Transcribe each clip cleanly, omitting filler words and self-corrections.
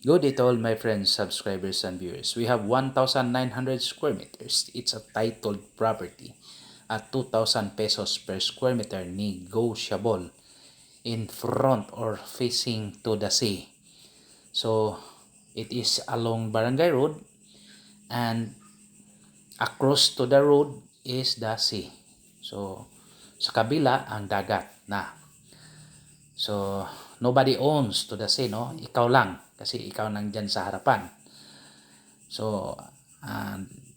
Good day to all my friends, subscribers, and viewers. We have 1,900 square meters. It's a titled property at 2,000 pesos per square meter, negotiable, in front or facing to the sea. So, it is along Barangay Road, and across to the road is the sea. So, sa kabila ang dagat na. So, nobody owns to the sea, no? Ikaw lang, kasi ikaw nandyan sa harapan. So,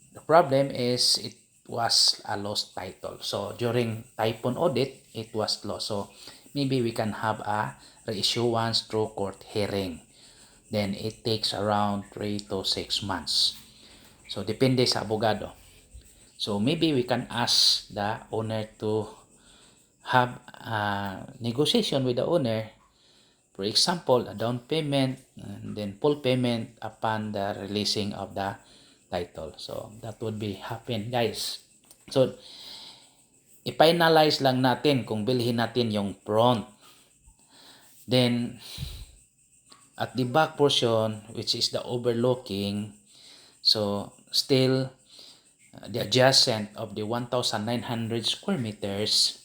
the problem is it was a lost title. So, during typhoon audit, it was lost. So, maybe we can have a reissuance through court hearing. Then, it takes around 3 to 6 months. So, depende sa abogado. So, maybe we can ask the owner to have a negotiation with the owner. For example, a down payment and then full payment upon the releasing of the title. So, that would be happen, guys. So, i-finalize lang natin kung bilhin natin yung front. Then, at the back portion, which is the overlooking, so, still, the adjacent of the 1,900 square meters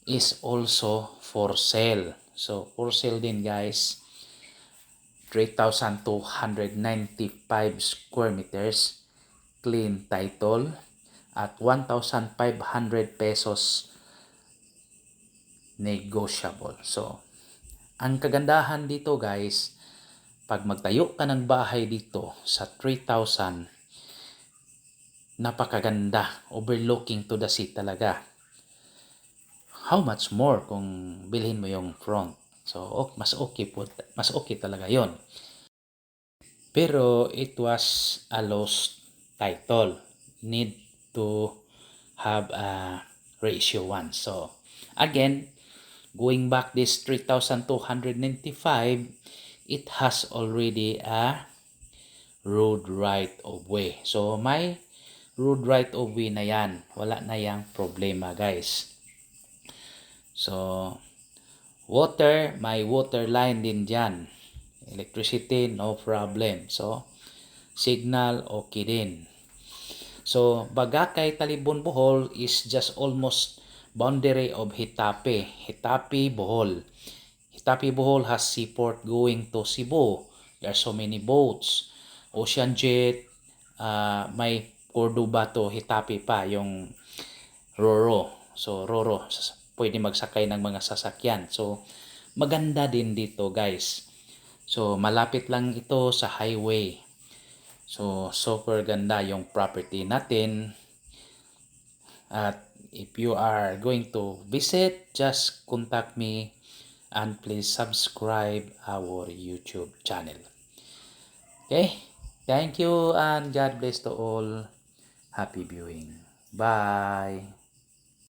is also for sale. So, for sale din, guys. 3,295 square meters, clean title, at 1,500 pesos negotiable. So, ang kagandahan dito, guys, pag magtayo ka ng bahay dito sa 3,000, napakaganda, overlooking to the sea talaga. How much more kung bilhin mo yung front? So, mas okay talaga yon. Pero it was a lost title. Need to have a reissuance. So, again, going back this 3,295, it has already a road right of way. So, may road right of way na yan. Wala na yang problema, guys. So, water, may water line din dyan. Electricity, no problem. So, signal, okay din. So, Bagakay, Talibon, Bohol is just almost boundary of Hitape. Hitape, Bohol. Hitape, Bohol has seaport going to Cebu. There are so many boats. Ocean Jet, may Cordoba to Hitape pa, yung Roro. So, Roro, pwede magsakay ng mga sasakyan. So, maganda din dito, guys. So, malapit lang ito sa highway. So, super ganda yung property natin. At if you are going to visit, just contact me and please subscribe our YouTube channel. Okay? Thank you and God bless to all. Happy viewing. Bye!